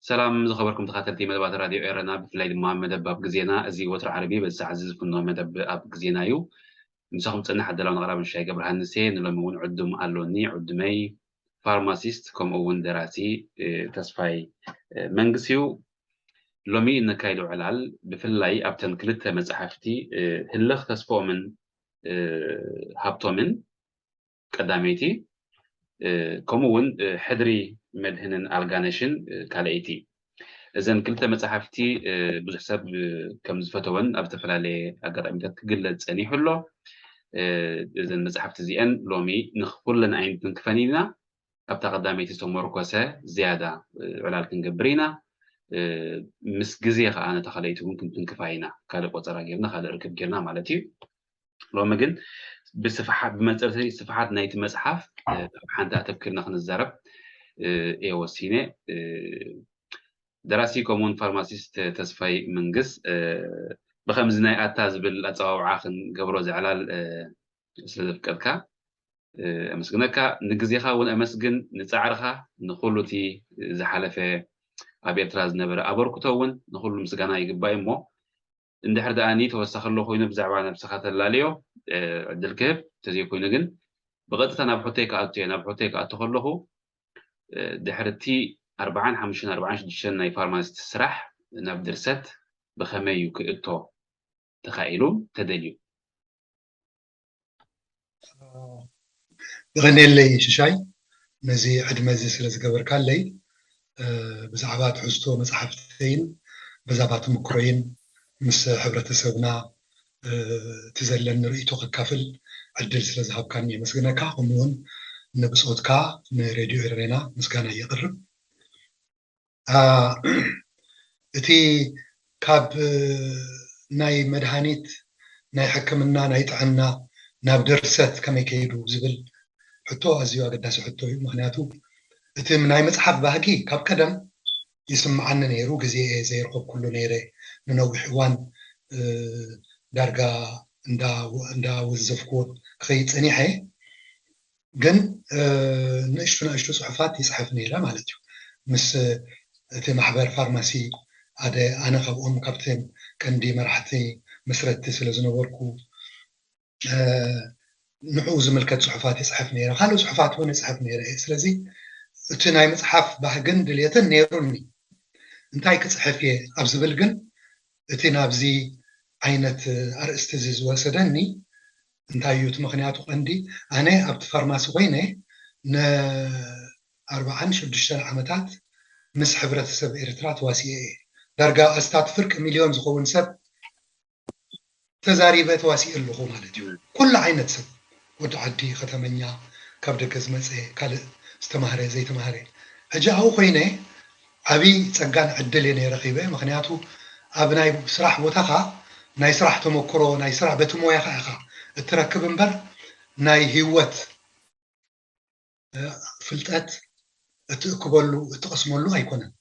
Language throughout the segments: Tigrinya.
سلام زخبركم تخاتلتي مدبات راديو إيرنا بفلايد مدب أب جزينا أزي وتر عربي بس عزيز كنا مدب أب جزينا يو نسخم تسألنا حد لو نغرب الشيء قبل هالنسين لما ون عدم ألوني عدمي فارماسيست كم أون دراسي تصفي منجسيو لومي إن كايلو علال بفلاي أبتن كلتا مزحفتي هلخ تصفو من هابتو من قداميتي كم أون حدري مدهن ألغانيشن كالأيتي إذن كلتا مصحفتي بزح سب كم زفتون أب تفلالي أقرأمتات كقلت أني حلو إذن مصحفتي زيان لومي نخفر لنا عين تنكفانينا أب تقداميتي سوموركوسة زيادة علال كنقبرينا مس جزيخة أنا تخليته ممكن تنكفاينا كالب وطرا جيرنا خال ركب جيرنا مالتي لو ما قل بصفحات بمسألة صفحات نايت مصحف حانتا تفكرنا خن الزرب إيه وسينة دراسي كومون فارماسيست تصفي منقص بخمس ناي أتاز بالأتصاوع عاخن قبرو زعلال سلذبكتك أمسكنك نقزيخا ونأمسكن نتعرخا نخلوتي زحالفة أبي أتراز نبرا أبركتون نخلو مسكنا يقباي مو اندحر داني توسخلو خوينو بزعبا نبسخات اللاليو عدل كيب تزيكو ينقن بغدت أنا بحوتيك أتخلوه دحرتي 40 شدشن ناي فارماسيست سرح نبدر ست بخميو كإتو تخيلوا تدليو غني لي شاي نزي عدم زي سلز قبر كان لي بزعبات حزتو مصحفتين بزعبات مكروين مس حبرة سبنا تزلن رئيتو كافل عدل سلز هاب كان يمسكنك همون نبصوتك نراديو إيرنا مسكنا يقرب እቲ ካብ ናይ መድሃኒት ናይ ሕክምና ናይ ጥዕና ናብ ድርሰት ከመይ ከይዱ ዝብል ሕቶ ኣዝዩ ኣገዳሲ ሕቶ እዩ ምክንያቱ እቲ ናይ መፅሓፍ ባህጊ ካብ ቀደም ይስምዓኒ ነይሩ ግዜ ዘይረኸብ ኩሉ ነይረ ንነዊሕ እዋን ዳርጋ እንዳወዘፍክዎ ክኸይድ ፀኒሐ ግን ንእሽቱ ፅሑፋት ይፅሕፍ ነይረ ማለት እዩ ምስ እቲ ማሕበር ፋርማሲ ኣነ ካብኦም ካብተን ቀንዲ መራሕቲ መስረቲ ስለ ዝነበርኩ ንዕኡ ዝምልከት ፅሑፋት ይፅሕፍ ነይረ ካልኦት ፅሑፋት እውን ይፅሕፍ ነይረ ስለዚ እቲ ናይ መፅሓፍ ባህግን ድልየትን ነይሩኒ እንታይ ክፅሕፍ እየ ኣብ ዝብል ግን እቲ ናብዚ ዓይነት ኣርእስቲ ዝወሰደኒ እንታይ እዩ እቲ ምክንያቱ ቀንዲ ኣነ ኣብቲ ፋርማሲ ኮይነ ን46 ዓመታት ምስ ሕብረተሰብ ኤርትራ ተዋሲየ እየ ዳርጋ ኣስታት ፍርቂ ሚልዮን ዝኸውን ሰብ ተዛሪበ ተዋሲየ ኣለኹ ማለት እዩ ኩሉ ዓይነት ሰብ ወዲ ዓዲ ከተመኛ ካብ ደገ ዝመፀ ካልእ ዝተማህረ ዘይተማህረ ሕጂ ኣብኡ ኮይነ ዓብይ ፀጋን ዕድል እየ ረኺበ ምክንያቱ ኣብ ናይ ስራሕ ቦታኻ ናይ ስራሕ ተመክሮ ናይ ስራሕ በቲ ሞያኻ ኢኻ እትረክብ እምበር ናይ ሂወት ፍልጠት እትእክበሉ እትቀስመሉ ኣይኮነን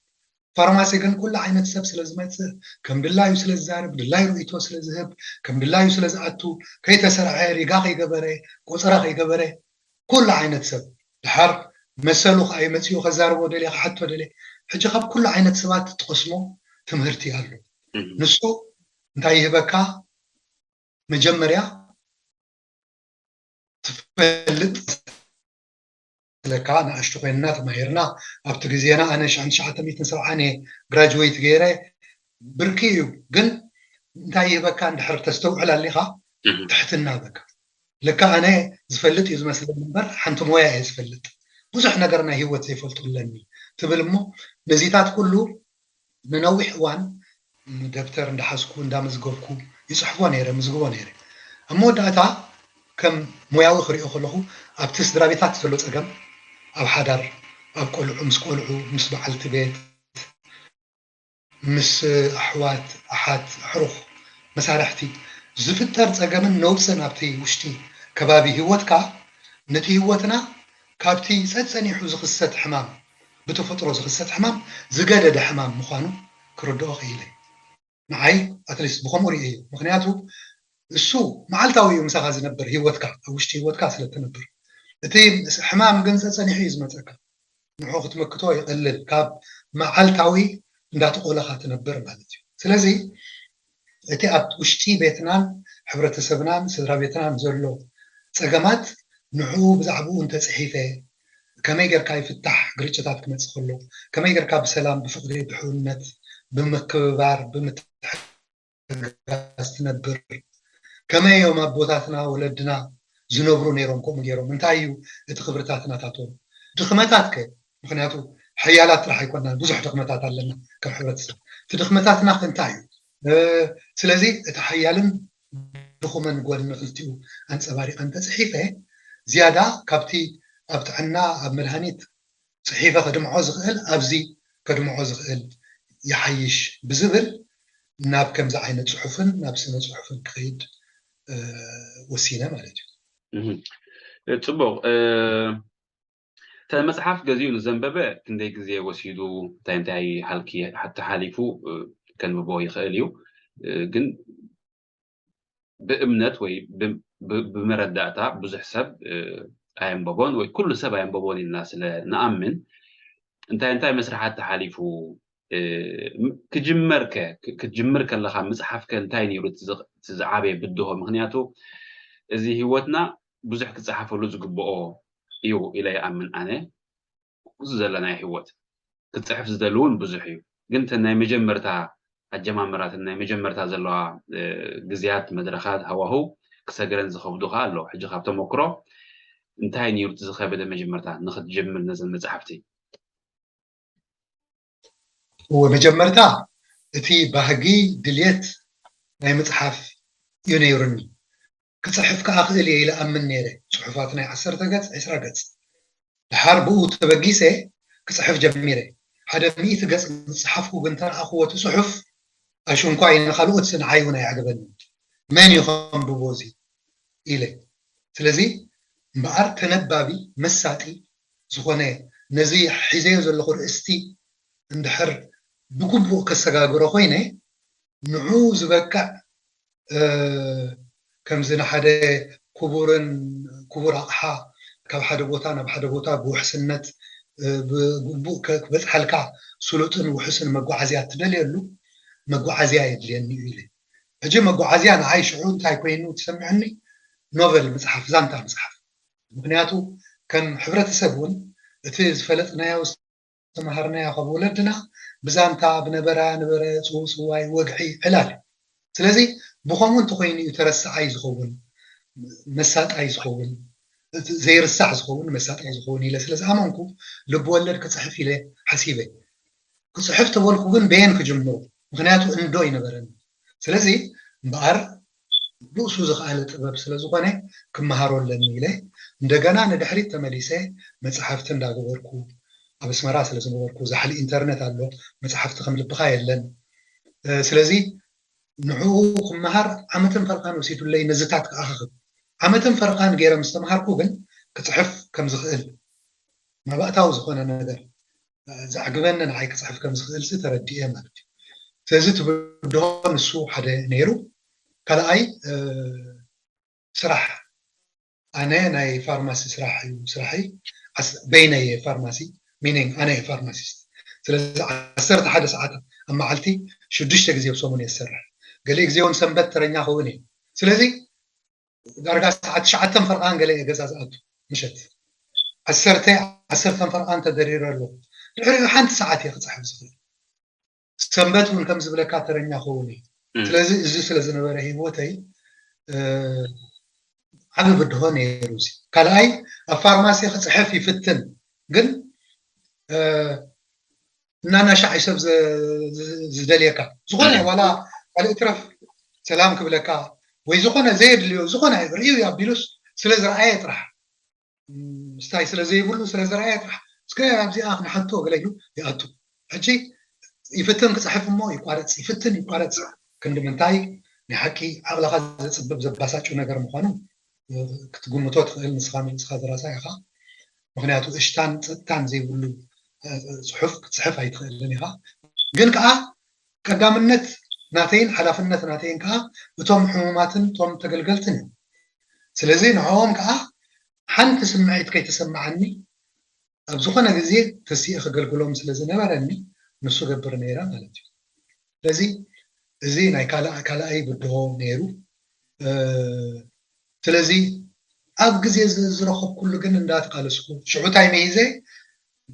ፋርማሲ ግን ኩሉ ዓይነት ሰብ ስለ ዝመፅእ ከም ድላዩ ስለ ዝዛረብ ድላዩ ርእይቶ ስለ ዝህብ ከም ድላዩ ስለ ዝኣቱ ከይተሰርዐ ሪጋ ከይገበረ ቆፀራ ከይገበረ ኩሉ ዓይነት ሰብ ድሓር መሰሉ ከዓ መፅኡ ከዛርቦ ደልየ ክሓቶ ደልየ ሕጂ ካብ ኩሉ ዓይነት ሰባት ትቀስሞ ትምህርቲ ኣሎ ንሱ እንታይ ይህበካ መጀመርያ ትፈልጥ ለካ ንኣሽቱ ኮይንና ተማሂርና ኣብቲ ግዜና ኣነ 1970 ግራጁዌት ገይረ ብርኪ እዩ ግን እንታይ ይህበካ እንድሕር ተስተውዕል ኣሊኻ ትሕትና በካ ለካ ኣነ ዝፈልጥ እዩ ዝመስለኒ እምበር ሓንቲ ሞያ እየ ዝፈልጥ ብዙሕ ነገር ናይ ሂወት ዘይፈልጡለኒ ትብል እሞ ነዚታት ኩሉ ንነዊሕ እዋን ደብተር እንዳሓዝኩ እንዳመዝገብኩ يصحفوا نيره مزغبوا نيره أما داتا كم موياوي خريقو خلقو أبتس درابيتات زلو تقم أو حدر أو قلعو مس قلعو مس بعلت بيت مس أحوات أحد حروخ مسارحتي زفتر تقمن نوبسن أبتي وشتي كبابي هوتكا نتي هوتنا كابتي سنيحو زخصت حمام بتفطرو زخصت حمام زقادة حمام مخانو كردو خيلي معي أتليست بخموري إيه مخنياتو السو معلتاوي مساغا زنبر هيوتكا وشتي هيوتكا سلتنبر تي حمام جنسة سنيحي يزمتك نحو تمكتو يقلل كاب معلتاوي እንዳትቆላ ትነብር ማለት እዩ ስለዚ እቲ ኣብ ውሽጢ ቤትናን ሕብረተሰብናን ስድራ ቤትናን ዘሎ ፀገማት ንዑ ብዛዕባኡ እንተፅሒፈ ከመይ ጌርካ ይፍታሕ ግርጭታት ክመፅእ ከሎ ከመይ ጌርካ ብሰላም ብፍቅሪ ብሕውነት ብምክብባር ብምትሕግጋዝ ትነብር ከመይ እዮም ኣቦታትና ወለድና ዝነብሩ ነይሮም ከምኡ ገይሮም እንታይ እዩ እቲ ክብርታትና ታቶም ድኽመታት ከ ምክንያቱ حيالات راح يكون بزح دخمتات لنا كحبتسب تدخمتاتنا خنتايو سلازي تحيالن دخمن نقول نقلتيو أنت سباري أنت صحيفة زيادة كابتي أبتعنا بمرهنيت صحيفة قدم عزغل أبزي قدم عزغل يحيش بزبل ناب كم زعينة صحفن ناب سنة صحفن كخيد وسينة مالتي تبغ مصحف جزيو نزنببه كندي جزيه وسيدو تاينتاي حالكي حتى حاليفو كان ببو يخاليو جن بأمنت وي بمرداتا بزح سب ايام بابون وي كل سب ايام بابون الناس نأمن انتاي مسرح حتى حاليفو كجمرك اللي خا مصحف كان تايني يرو تزعابي بدوه مغنياتو ازي هيوتنا بزح كتصحفو لو زغبو إيو إلى يأمن أنا زلنا حوت كتصحف زدلون بزحيو قلت إنه مجمرتها الجمامرات إنه مجمرتها زلوا جزيات مدرخات هو كسجرن زخبدوها له حاجة خابته مكرو انتهي نيرو تزخبه ده مجمرتها ناخد جمر نزل مصحفتي هو مجمرتها تي بهجي دليت ناي مصحف يونيرني كتصحف كأخذ إلى أمن نيره صحفاتنا 10 قط 20 قط الحرب تبقيسه كصحف جميره حدا 100 قط صحفه بنتر أخوة صحف أشون كاين خلوت سن عيونه يعجبني من يخم ببوزي إلي سلازي مبعر تنبابي مساتي زخونه نزي حزيز اللي استي اندحر بقبو كسجاجرو خوينه نعوز بكع كم زين حدا كبور أقحى كم حدا بوتا نب حدا بوتا بوحسنت بس حلقة سلطن وحسن مجوعزيات تدليلو مجوعزيات يدليني إلي أجي مجوعزيات عايش عون تايكوينو تسمعني نوفل مصحف زانتا مصحف مكنياتو كان حفرة سبون تيز فلتنا يا وستمهرنا يا خبولدنا بزانتا بنبرا نبرا سواي وقحي علالي سلازي بخومون تخويني يترسع عايز خون مسات عايز خون زي رسع خون مسات عايز خون إلى سلاز أمانكو لبولد كتصحفي له حسيبه كتصحف تبولكو جن بين كجمهور مغنياتو إندوي نبرن سلازي بقر بوسو زخالة طباب سلازو قاني كم مهارون لنيله ندقنا ندحريت تمليسه مصحفتن داغوركو أبس مراس لازم نوركو زحل إنترنت على مصحفت خمل بخايل لن سلازي نعو مهار عمتن فرقان وسيتو اللي نزتات أخذ عمتن فرقان غير مستمهار كوبن كتصحف كم زخيل ما بقى تاوز خونا نقدر زعقبنا نعي كتصحف كم زخيل ستردي مالتي سلازي تبدون السوق حدا نيرو كلا أي سرح أنا ناي فارماسي سرحي بيني فارماسي meaning أنا فارماسيست سلازي عسرت حدا ساعات أما عالتي شدشت جزيو بصوموني السرح قال لي جزيون سنبت ترنيا خوني سلازي درجة ساعات شعتم فرقان قال لي جزازات مشت عسرت فرقان تدرير له العرق حنت ساعات يا صاحب صغير سنبت من كم زبلة ترنيا خوني سلازي نبره هوتي عم بدهون يروزي قال أي الفارماسي صحفي فتن قل نانا شعي سب زدليكا زغني ولا على اطراف سلام كبلكا ويزخنا زيد اللي زخنا ريو يا بيلوس سلازر آية راح مستاي سلازي يقولوا سلازر آية راح سكاي أبزي آخر حطوه قالوا يأتو هجي يفتن كصحف مو يقارص يفتن يقارص كند منتاي نحكي على خاز سبب زباساتشو ነገር ምዃኑ ክትግምቶ ትኽእል ንስኻ ደራሳይ ኢኻ ምክንያቱ እሽታን ፀጥታን ዘይብሉ ፅሑፍ ክትፅሕፍ ኣይትኽእልን ኢኻ ግን ከዓ ቀዳምነት ናተይን ሓላፍነት ናተይን ከዓ እቶም ሕሙማትን እቶም ተገልገልትን እዮም ስለዚ ንዕኦም ከዓ ሓንቲ ስምዒት ከይተሰማዓኒ ኣብ ዝኾነ ግዜ ተሲእ ክገልግሎም ስለ ዝነበረኒ ንሱ ገብር ነይረ ማለት እዩ ስለዚ እዚ ናይ ካልኣይ ብድሆ ነይሩ ስለዚ ኣብ ግዜ ዝረኸብ ኩሉ ግን እንዳተቃለስኩ ሽዑታይ መይዘ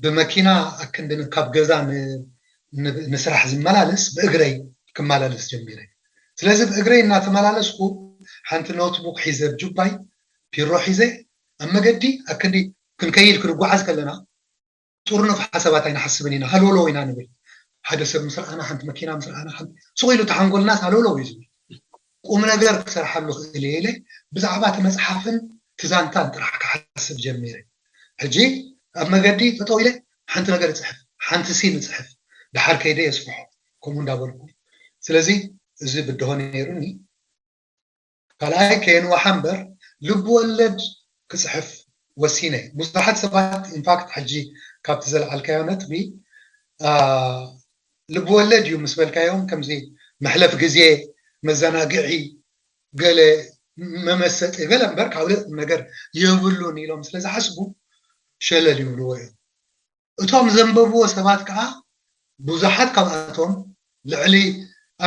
ብመኪና ኣክንድን ካብ ገዛ ንስራሕ ዝመላለስ ብእግረይ ክመላለስ ጀሚረ ስለዚ ብእግረይ እናተመላለስኩ ሓንቲ ኖትቡክ ሒዘ ጁባይ ቢሮ ሒዘ ኣብ መገዲ ኣክንዲ ክንከይድ ክንጓዓዝ ከለና ጡርነፍ ሓሳባት ኣይንሓስብን ኢና ሃሎሎ ኢና ንብል ሓደ ሰብ ምስራኣና ሓንቲ መኪና ምስራኣና ሓንቲ ስቑኢሉ ተሓንጎልናስ ሃሎሎ እዩ ዝብል ቁም ነገር ክሰርሓሉ ክእል የለ ብዛዕባ እቲ መፅሓፍን ትዛንታን ጥራሕ ክሓስብ ጀሚረ ሕጂ ኣብ መገዲ ጠጠው ኢለ ሓንቲ ነገር ፅሕፍ ሓንቲ ሲን ፅሕፍ ድሓር ከይደ የስፍሖ ከምኡ እንዳበልኩ ስለዚ እዚ ብድሆ ነይሩኒ ካልኣይ ከየንዋሓ እምበር ልቢ ወለድ ክፅሕፍ ወሲነ ብዙሓት ሰባት ኢንፋክት ሕጂ ካብቲ ዘለዓልካዮ ነጥቢ ልቢ ወለድ እዩ ምስ በልካዮም ከምዚ መሕለፍ ግዜ መዘናግዒ ገለ መመሰጢ ገለ እምበር ካልእ ነገር የብሉን ኢሎም ስለዝሓስቡ ሸለል ይብልዎ እዮም እቶም ዘንበብዎ ሰባት ከዓ ብዙሓት ካብኣቶም ልዕሊ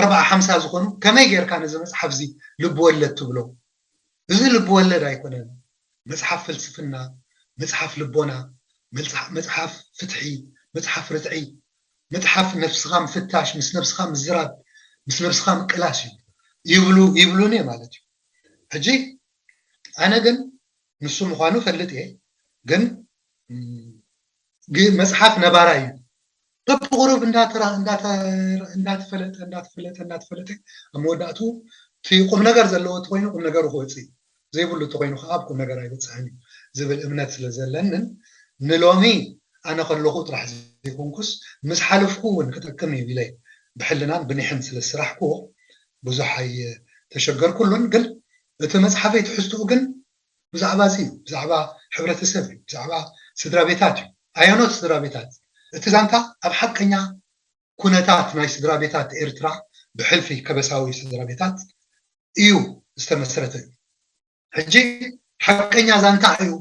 40-50 ዝኾኑ ከመይ ጌርካ ነዚ መፅሓፍ እዚ ልቢ ወለድ ትብሎ እዚ ልቢ ወለድ ኣይኮነን መፅሓፍ ፍልስፍና መፅሓፍ ልቦና መፅሓፍ ፍትሒ መፅሓፍ ርትዒ መፅሓፍ ነፍስኻ ምፍታሽ ምስ ነፍስኻ ምዝራብ ምስ ነፍስኻ ምቅላስ እዩ ይብሉኒ ማለት እዩ ሕጂ ኣነ ግን ንሱ ምዃኑ ፈልጥ እየ ግን መፅሓፍ ነባራ እዩ በብቁሩብ እንዳተፈለጠ ኣብ መወዳእቱ እቲ ቁም ነገር ዘለዎ እተኮይኑ ቁም ነገሩ ክወፅእ ዘይብሉ እተኮይኑ ከዓ ኣብ ቁም ነገር ኣይበፅሕን እዩ ዝብል እምነት ስለ ዘለንን ንሎሚ ኣነ ከለኹ ጥራሕ ዘይኮንኩስ ምስ ሓለፍኩ እውን ክጠቅም እዩ ኢለ ብሕልናን ብኒሕን ስለ ዝስራሕክዎ ብዙሕ ኣይተሸገርኩሉን ግን እቲ መፅሓፈይ ትሕዝትኡ ግን ብዛዕባ እዚ እዩ ብዛዕባ ሕብረተሰብ እዩ ብዛዕባ ስድራ ቤታት እዩ ኣየኖት ስድራ ቤታት እቲ ዛንታ ኣብ ሓቀኛ ኩነታት ናይ ስድራ ቤታት ኤርትራ ብሕልፊ ከበሳዊ ስድራ ቤታት እዩ ዝተመስረተ እዩ ሕጂ ሓቀኛ ዛንታ እዩ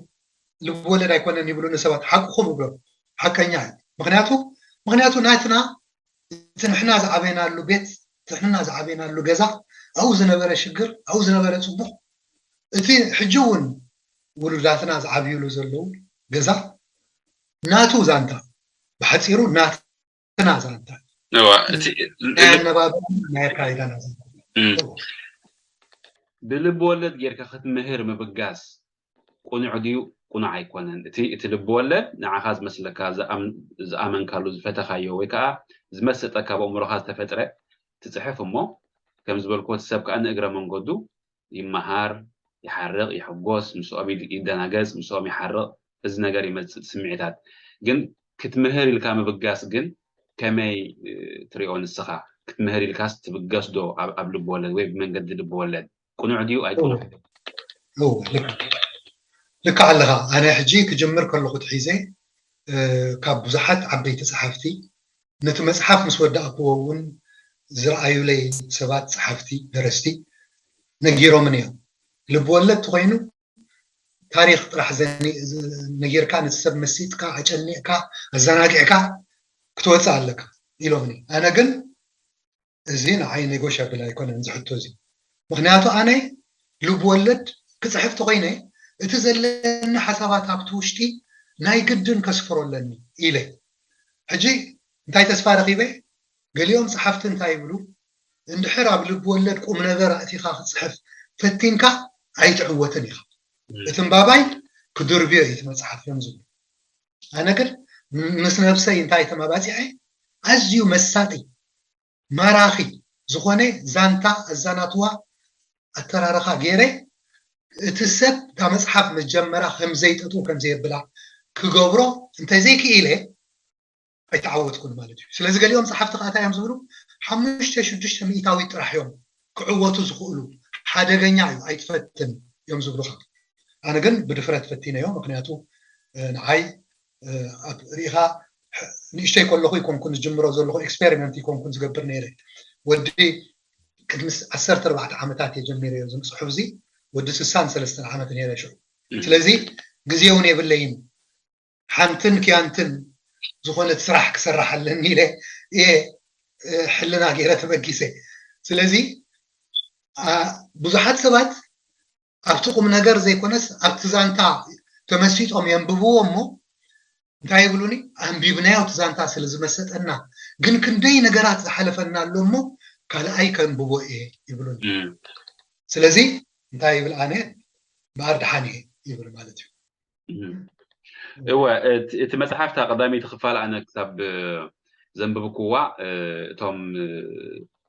ልቢ ወለድ ኣይኮነን ይብሉ ንሰባት ሓቅኹም ይብሎም ሓቀኛ እዩ ምክንያቱ ናትና እቲ ንሕና ዝዓበየናሉ ቤት እቲ ንሕና ዝዓበየናሉ ገዛ ኣብኡ ዝነበረ ሽግር ኣብኡ ዝነበረ ፅቡቕ እቲ ሕጂ እውን ውሉዳትና ዝዓብይሉ ዘለው ገዛ ናቱ ዛንታ ብሓፂሩ ናትና ዛንታ ናይ ኣካይዳና ዛንታ ብልቢ ወለድ ጌርካ ክትምህር ምብጋስ ቁኑዕ ድዩ ቁኑዕ ኣይኮነን እቲ ልቢ ወለድ ንዓኻ ዝመስለካ ዝኣመንካሉ ዝፈተኻዮ ወይ ከዓ ዝመሰጠካ ብኣእምሮኻ ዝተፈጥረ ትፅሕፍ እሞ ከም ዝበልኮ እቲ ሰብ ከዓ ንእግረ መንገዱ ይመሃር ይሓርቕ ይሕጎስ ምስኦም ይደናገፅ ምስኦም ይሓርቕ እዚ ነገር ይመፅእ ስምዒታት ግን ክትምህር ኢልካ ምብጋስ ግን ከመይ ትሪኦ ንስኻ ክትምህር ኢልካስ ትብገስ ዶ ኣብ ልቢ ወለድ ወይ ብመንገዲ ልቢ ወለድ ቁኑዕ ድዩ ኣይቁኑዕ ልካ ኣለኻ ኣነ ሕጂ ክጅምር ከለኹ ትሒዘ ካብ ብዙሓት ዓበይቲ ፀሓፍቲ ነቲ መፅሓፍ ምስ ወዳእክዎ እውን ዝረኣዩለይ ሰባት ፀሓፍቲ ደረስቲ ነጊሮምን እዮም ልቢ ወለድ ተኮይኑ ታሪክ ጥራሕ ነጊርካ ነቲ ሰብ መሲጥካ ኣጨኒቕካ ኣዘናጊዕካ ክትወፅእ ኣለካ ኢሎምኒ ኣነ ግን እዚ ንዓይ ኔጎሽብል ኣይኮነን ዝሕቶ እዚ ምክንያቱ ኣነ ልቢ ወለድ ክፅሕፍ ተኮይነ እቲ ዘለኒ ሓሳባት ኣብቲ ውሽጢ ናይ ግድን ከስፍሮ ኣለኒ ኢለ ሕጂ እንታይ ተስፋ ረኺበ ገሊኦም ፀሓፍቲ እንታይ ይብሉ እንድሕር ኣብ ልቢ ወለድ ቁም ነገር ኣእቲኻ ክትፅሕፍ ፈቲንካ ኣይትዕወትን ኢኻ እቲ እምባባይ ክድርብዮ እዩ እቲ መፅሓፍ እዮም ዝብሉ ኣነ ግን ምስ ነብሰይ እንታይ ተመባፂዐ ኣዝዩ መሳጢ ማራኺ ዝኾነ ዛንታ እዛናትዋ ኣተራርኻ ገይረ እቲ ሰብ ታ መፅሓፍ መጀመራ ከም ዘይጠጡ ከም ዘይብላ ክገብሮ እንታይ ዘይክኢለ ኣይተዓወትኩን ማለት እዩ ስለዚ ገሊኦም ፀሓፍቲ ኸኣታ እዮም ዝብሉ 5-6 ሚእታዊ ጥራሕ እዮም ክዕወቱ ዝኽእሉ ሓደገኛ እዩ ኣይትፈትን እዮም ዝብሉኻ ኣነ ግን ብድፍረት ፈቲነዮ ምክንያቱ ንዓይ ሪኢኻ ንእሽተይ ከለኹ ይኮንኩን ዝጅምሮ ዘለኹ ኤክስፔሪመንት ይኮንኩን ዝገብር ነይረ ወዲ ቅድሚ 14 ዓመታት የጀሚረ ዝምፅሑፍ እዚ ወዲ 63 ዓመት ነይረ ሽዑ ስለዚ ግዜውን የብለይን ሓንትን ክያንትን ዝኾነት ስራሕ ክሰርሕ ኣለኒ ኢለ ሕልና ገይረ ተበጊሰ ስለዚ ብዙሓት ሰባት ኣብቲ ቁም ነገር ዘይኮነስ ኣብቲ ዛንታ ተመሲጦም የንብብዎ እሞ እንታይ ይብሉኒ ኣንቢብናዮ እቲ ዛንታ ስለ ዝመሰጠና ግን ክንደይ ነገራት ዝሓለፈና ኣሎ እሞ ካልኣይ ከንብቦ እየ ይብሉኒ ስለዚ እንታይ ይብል ኣነ ባር ድሓን እየ ይብል ማለት እዩ እወ እቲ መፅሓፍታ ቀዳሚት ክፋል ኣነ ክሳብ ዘንብብክዋ እቶም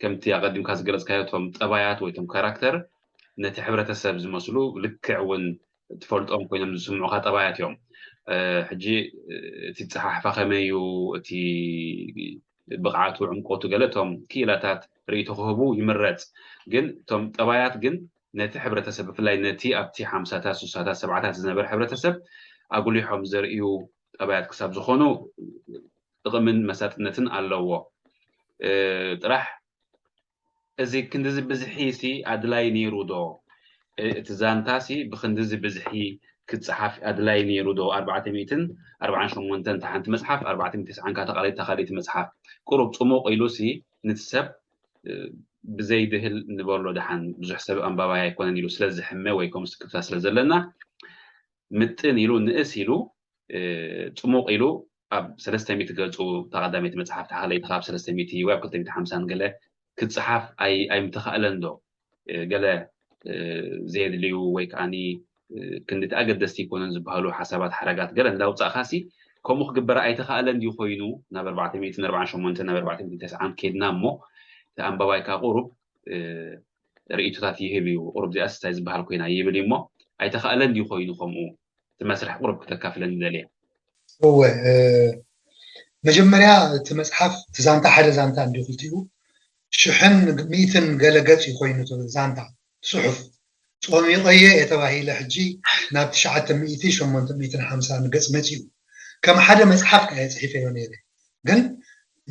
ከምቲ ኣቀዲምካ ዝገለጽካዮ እቶም ጠባያት ወይ እቶም ካራክተር ነቲ ሕብረተሰብ ዝመስሉ ልክዕ እውን ትፈልጦም ኮይኖም ዝስምዑካ ጠባያት እዮም ሕጂ እቲ ፀሓሕፋ ከመይ እዩ እቲ ብቕዓቱ ዕምቆቱ ገለ እቶም ክኢላታት ርእይቶ ክህቡ ይምረፅ ግን እቶም ጠባያት ግን ነቲ ሕብረተሰብ ብፍላይ ነቲ ኣብቲ 50ታት 60ታት 70ታት ዝነበረ ሕብረተሰብ ኣጉሊሖም ዘርእዩ ጠባያት ክሳብ ዝኾኑ ጥቕምን መሳጥነትን ኣለዎ ጥራሕ እዚ ክንድዚ ብዝሒ ሲ ኣድላይ ነይሩ ዶ እቲ ዛንታ ሲ ብክንድዚ ብዝሒ ክትፀሓፍ ኣድላይ ነይሩ ዶ 448 እንተ ሓንቲ መፅሓፍ 490 ተቃሊት ተኻሊት መፅሓፍ ቁሩብ ፅሙቕ ኢሉ ሲ ነቲ ሰብ ብዘይ ድህል ንበሎ ድሓን ብዙሕ ሰብ ኣንባባይ ኣይኮነን ኢሉ ስለዝሕመ ወይ ከምኡ ክፍታ ስለ ዘለና ምጥን ኢሉ ንእስ ኢሉ ፅሙቕ ኢሉ ኣብ 300 ገፁ ተቐዳሚት መፅሓፍ ተኻሊት ካብ 300 ወይ 250 ገለ ክትፀሓፍ ኣይምተኻእለን ዶ ገለ ዘየድልዩ ወይ ከዓኒ ክንዲ ኣገደስቲ ይኮነን ዝበሃሉ ሓሳባት ሓረጋት ገለ እንዳውፃእካ ሲ ከምኡ ክግበረ ኣይተኻእለን ድዩ ኮይኑ ናብ 448 ናብ 490 ከድና እሞ ኣንባባይካ ቁሩብ ርእይቶታት ይህብ እዩ ቁሩብ ዚኣ ስታይ ዝበሃል ኮይና ይብል እሞ ኣይተኻእለን ድዩ ኮይኑ ከምኡ እቲ መስርሕ ቁሩብ ክተካፍለን ንደልየ እወ መጀመርያ እቲ መፅሓፍ እቲ ዛንታ ሓደ ዛንታ እንዲሁ ክልቲኡ 100 ገለ ገፅ ኮይኑ ዛንታ ፅሑፍ ጾም ይቆየ የተባሂለ ሕጂ ናብ 900-850 ገፅ መፂኡ ከም ሓደ መፅሓፍ ከ ፅሒፈዮ ነይረ ግን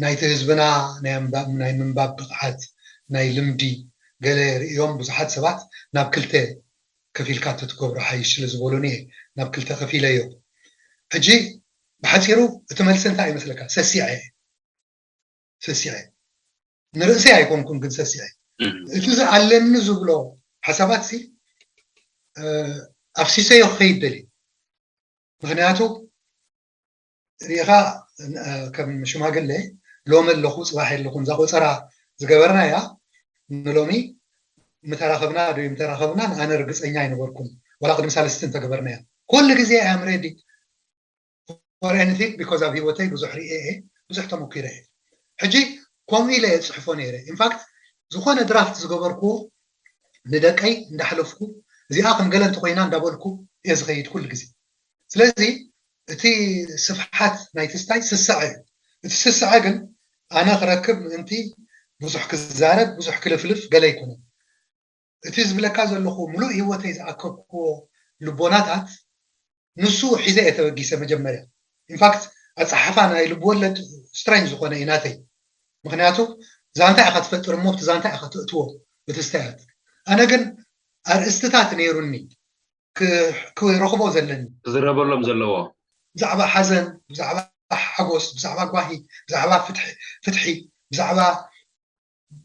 ናይቲ ህዝብና ናይ ምንባብ ብቕዓት ናይ ልምዲ ገለ ርእዮም ብዙሓት ሰባት ናብ ክልተ ከፊልካ ትትገብሮ ሓይሽ ስለ ዝበሉኒ ናብ ክልተ ከፊለዮ ሕጂ ብሓፂሩ እቲ መልሲ እንታይ ይመስለካ ሰሲዐ ንርእሲ ኣይኮንኩን ግን ሰሲዐ እቲ ኣለኒ ዝብሎ ሓሳባት ሲ ኣፍሲሰዮ ክኸይድ ደልየ ምክንያቱ ሪኢኻ ከም ሽማግለ ሎሚ ኣለኹ ፅባሕ ኣለኹ እዛ ቆፀራ ዝገበርናያ ንሎሚ ምተራኸብና ዶ ምተራኸብና ኣነ ርግፀኛ ኣይነበርኩም ወላ ቅድሚ 3 ተገበርናያ ኩሉ ግዜ ኣም ሬዲ for anything because of ሂወተይ ብዙሕ ሪኤ ብዙሕ ተሞኪረ ሕጂ ከምኡ ኢለ የፅሕፎ ነይረ ኢንፋክት ዝኾነ ድራፍት ዝገበርክዎ ንደቀይ እንዳሕለፍኩ እዚኣ ከም ገለ እንተኮይና እንዳበልኩ እየ ዝኸይድ ኩሉ ግዜ ስለዚ እቲ ስፍሓት ናይቲ ስታይ ስሳዕ እዩ እቲ ስሳዕ ግን ኣነ ክረክብ ምእንቲ ብዙሕ ክዛረብ ብዙሕ ክልፍልፍ ገለ ይኮነን እቲ ዝብለካ ዘለኹ ሙሉእ ሂወተይ ዝኣከብክዎ ልቦናታት ንሱ ሒዘ እየ ተበጊሰ መጀመርያ ኢንፋክት ኣፀሓሕፋ ናይ ልብወለድ ስትራንጅ ዝኾነ እዩ ናተይ ምክንያቱ ዛንታ ኢኻ ትፈጥር እሞ ብቲ ዛንታ ኢኻ ትእትዎ እቲ ስታያት ኣነ ግን ኣርእስትታት ነይሩኒ ክረኽቦ ዘለኒ ክዝረበሎም ዘለዎ ብዛዕባ ሓዘን ብዛዕባ ሓጎስ ብዛዕባ ጓሂ ብዛዕባ ፍትሒ ብዛዕባ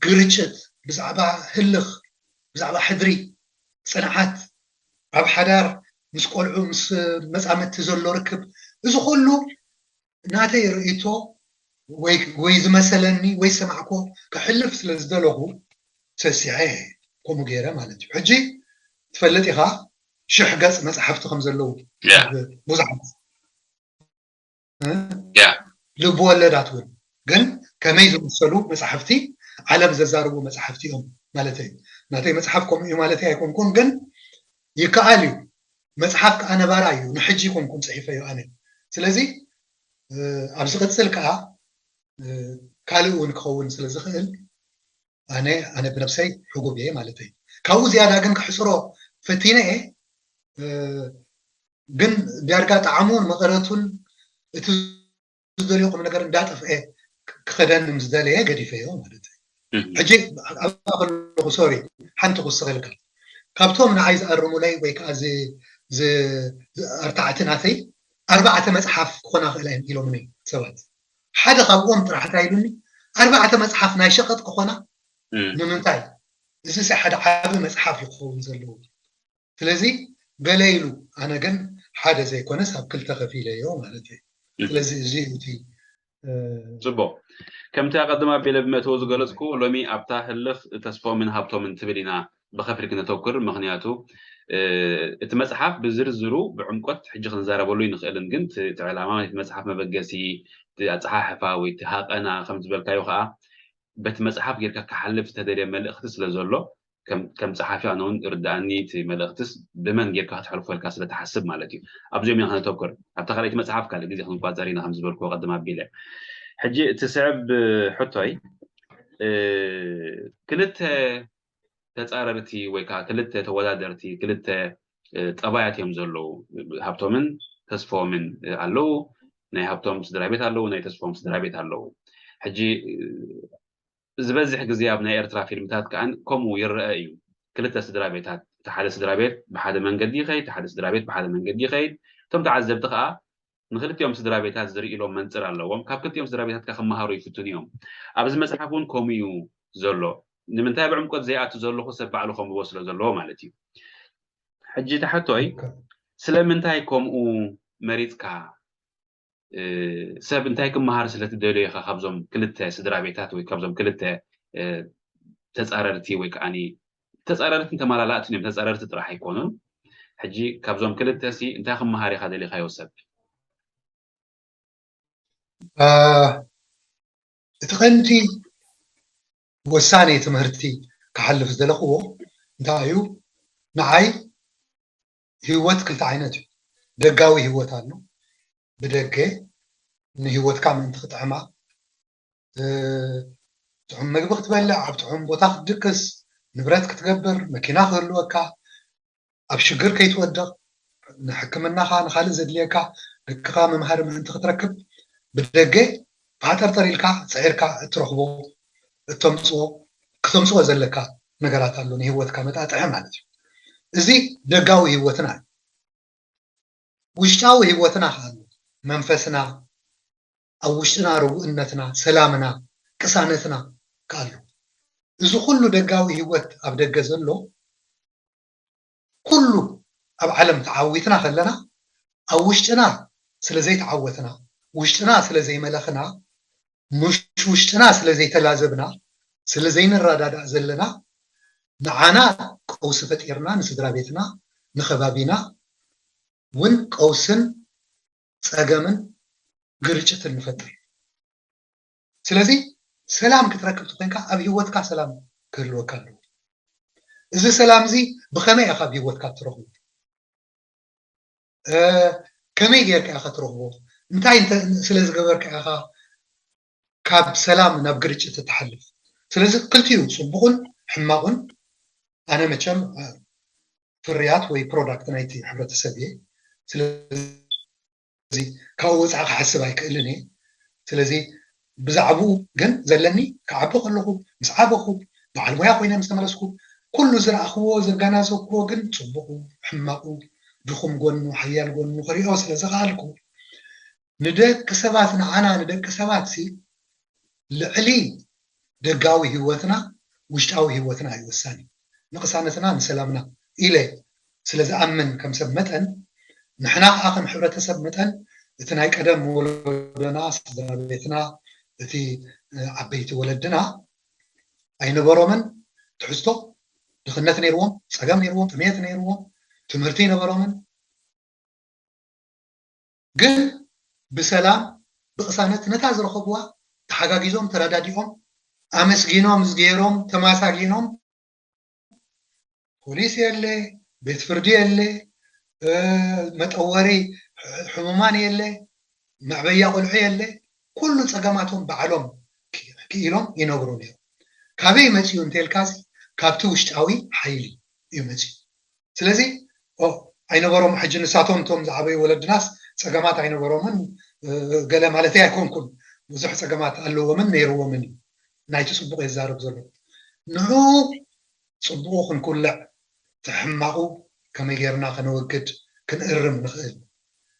ግርጭት ብዛዕባ ህልኽ ብዛዕባ ሕድሪ ፅንዓት ኣብ ሓዳር ምስ ቆልዑ ምስ መፃመቲ ዘሎ ርክብ እዚ ኩሉ ናተይ ርእይቶ ወይ ዝመሰለኒ ወይ ሰማዕኮ ክሕልፍ ስለ ዝደለኹ ሰሲዐ ከምኡ ገይረ ማለት እዩ ሕጂ ትፈልጥ ኢኻ 1000 ገፅ መፅሓፍቲ ከም ዘለዉ ብዙሓት ልብወለዳት እውን ግን ከመይ ዝመሰሉ መፅሓፍቲ ዓለም ዘዛርቡ መጽሓፍቲኦም ማለት እዩ ናተይ መጽሓፍ ከምኡ ማለት ኣይኮንኩን ግን ይከኣል እዩ መጽሓፍ ከዓ ነባራ እዩ ንሕጂ ኮንኩን ጽሒፈዮ ኣነ ስለዚ ኣብዚ ቅጽል ከዓ ካልእ እውን ክኸውን ስለ ዝኽእል ኣነ ብነፍሰይ ሕጉብ እየ ማለት እዩ ካብኡ ዝያዳ ግን ክሕፅሮ ፈቲነ እየ ግን ዳርጋ ጣዕሙን መቐረቱን እቲ ዝደልዮ ቁም ነገር እንዳጠፍአ ክኸደን ምስ ደለየ ገዲፈዮ ማለት እዩ ሕጂ ኣብኣ ሶሪ ሓንቲ ክውስኸልካ ካብቶም ንዓይ ዝኣርሙለይ ወይ ከዓ ኣርታዕቲ ናተይ 4 መጽሓፍ ክኾና ክእላ እዮም ኢሎምኒ ሰባት ሓደ ካብኦም ጥራሕ እንታይ ኢሉኒ 4 መጽሓፍ ናይ ሸቐጥ ክኾና ንምንታይ እዚ ሓደ ዓቢ መጽሓፍ ይኸውን ዘለዎ ስለዚ ገለ ኢሉ ኣነ ግን ሓደ ዘይኮነስ ኣብ ክልተ ከፊለዮ ማለት እዩ ስለዚ እዚ እቲ ጽቡቕ ከምቲ ኣቐድማ ኣቢለ ብመተው ዝገለጽኩ ሎሚ ኣብታ ህልኽ ተስፎምን ሃብቶምን ትብል ኢና ብኸፊል ክነተኩር ምክንያቱ እቲ መጽሓፍ ብዝርዝሩ ብዕምቆት ሕጂ ክንዛረበሉ ይንኽእልን ግን እቲ ዕላማ እቲ መጽሓፍ መበገሲ ኣፀሓሕፋ ወይ እቲ ሃቐና ከም ዝበልካዮ ከዓ በቲ መጽሓፍ ጌርካ ክሓልፍ ዝተደልየ መልእኽቲ ስለ ዘሎ ከም ጸሓፊ ኣነ እውን ርዳእኒ እቲ መልእኽትስ ብመን ጌርካ ክትሕልፈልካ ስለተሓስብ ማለት እዩ ኣብዚኦም ኢና ክነተኩር ኣብታ ካልኣይቲ መጽሓፍ ካልእ ግዜ ክንቋፀር ኢና ከም ዝበልኩ ቀድማ ኣቢለ ሕጂ እቲ ስዕብ ሕቶይ ክልተ ተጻረርቲ ወይ ከዓ ክልተ ተወዳደርቲ ክልተ ጠባያት እዮም ዘለዉ ሃብቶምን ተስፎምን ኣለዉ ናይ ሃብቶም ስድራ ቤት ኣለዉ ናይ ተስፎም ስድራ ቤት ኣለዉ ሕጂ ዝበዝሕ ግዜ ኣብ ናይ ኤርትራ ፊልምታት ከዓን ከምኡ ይረአ እዩ ክልተ ስድራ ቤታት እቲ ሓደ ስድራ ቤት ብሓደ መንገዲ ይኸይድ እቲ ሓደ ስድራ ቤት ብሓደ መንገዲ ይኸይድ እቶም ተዓዘብቲ ከዓ ንክልቲኦም ስድራ ቤታት ዝርእሎም መንፅር ኣለዎም ካብ ክልቲኦም ስድራ ቤታት ክመሃሩ ይፍቱን እዮም ኣብዚ መጽሓፍ እውን ከምኡ እዩ ዘሎ ንምንታይ ብዕምቆት ዘይኣቱ ዘለኹ ሰብ ባዕሉ ከምኡ ስለ ዘለዎ ማለት እዩ ሕጂ ተሓቶይ ስለምንታይ ከምኡ መሪፅካ ሰብ እንታይ ክመሃር ስለትደልዮ ኢኻ ካብዞም ክልተ ስድራ ቤታት ወይ ካብዞም ክልተ ተጻረርቲ ወይ ከዓኒ ተጻረርቲ ተመላላእትን እዮም ተጻረርቲ ጥራሕ ኣይኮኑን ሕጂ ካብዞም ክልተ ሲ እንታይ ክመሃር ኢኻ ደሊኻዮ ሰብ እቲ ቀንዲ ወሳኔ ትምህርቲ ክሓልፍ ዝደለኽዎ እንታይ እዩ ንዓይ ህይወት ክልተ ዓይነት እዩ ደጋዊ ህይወት ኣሎ ብደገ ንህይወትካ ምእንቲ ክትዕማ ጥዑም ምግቢ ክትበልዕ ኣብ ጥዑም ቦታ ክትድቅስ ንብረት ክትገብር መኪና ክህልወካ ኣብ ሽግር ከይትወድቕ ንሕክምናኻ ንኻልእ ዘድልየካ ደቅኻ መምሃሪ ምእንቲ ክትረክብ ብደገ ብሓጠርጠር ኢልካ ፅዒርካ እትረኽቦ ክተምፅኦ ዘለካ ነገራት ኣሎ ንህይወትካ መጣጥዐ ማለት እዩ እዚ ደጋዊ ህይወትና እዩ ውሽጣዊ ህይወትና ኣሎ መንፈስና ኣብ ውሽጥና ርጉእነትና ሰላምና ቅሳነትና ካሉ እዚ ኩሉ ደጋዊ ህይወት ኣብ ደገ ዘሎ ኩሉ ኣብ ዓለም ተዓዊትና ከለና ኣብ ውሽጥና ስለዘይተዓወትና ውሽጥና ስለዘይመለኽና ውሽጥና ስለዘይተላዘብና ስለዘይንረዳዳእ ዘለና ንዓና ቀውሲ ፈጢርና ንስድራ ቤትና ንኸባቢና እውን ቀውስን ፀገምን ግርጭትን ንፈጥር ስለዚ ሰላም ክትረክብ ትኮንካ ኣብ ህይወትካ ሰላም ክህልወካ ኣለዎ እዚ ሰላም እዚ ብኸመይ ኢኻ ኣብ ህይወትካ ትረኽቦ ከመይ ጌርካ ኢኻ ትረኽቦ እንታይ ስለዝገበርካ ኢኻ ካብ ሰላም ናብ ግርጭት ትሓልፍ ስለዚ ክልቲኡ ፅቡቕን ሕማቕን ኣነ መቸም ፍርያት ወይ ፕሮዳክት ናይቲ ሕብረተሰብ እየ ስለዚ ካብኡ ወፃኢ ክሓስብ ኣይክእልን እየ ስለዚ ብዛዕባኡ ግን ዘለኒ ክዓቢ ከለኹ ምስ ዓበኹ በዓል ሞያ ኮይነ ምስ ተመለስኩ ኩሉ ዝረኣኽቦ ዘገናዘብክዎ ግን ፅቡቑ ሕማቑ ድኹም ጎኑ ሓያል ጎኑ ክሪኦ ስለ ዝኽኣልኩ ንደቂ ሰባት ንዓና ንደቂ ሰባት ልዕሊ ደጋዊ ህይወትና ውሽጣዊ ህይወትና እዩ ወሳኒ ንቅሳነትና ንሰላምና ኢለ ስለዝኣምን ከም ሰብ መጠን ንሕና ከዓ ከም ሕብረተሰብ መጠን እቲ ናይ ቀደም ወለዶና ስድራ ቤትና እቲ ዓበይቲ ወለድና ኣይነበሮምን ትሕዝቶ ድኽነት ነይርዎም ፀገም ነይርዎም ጥሜት ነይርዎም ትምህርቲ ነበሮምን ግን ብሰላም ብቅሳነት ነታ ዝረኸብዋ ተሓጋጊዞም ተረዳዲኦም ኣመስጊኖም ዝገይሮም ተማሳጊኖም ፖሊስ የለ ቤት ፍርዲ የለ መጠወሪ ሕሙማን የለ معبيا قلعي اللي كل صقاماتهم بعلم كيلهم ينغرون يوم كابي متيون تلكاسي كابتو وشتاوي حيلي يمتي سلازي او اينغروم حج نساتهم توم زعبي ولد ناس صقامات اينغرومن قال مالتي يكونكم وزح صقامات قالوا ومن نيرو ومن نايتو صبوق يزارب زلو نو صبوقن كل تحمقوا كما غيرنا كنوقد كنقرم نخل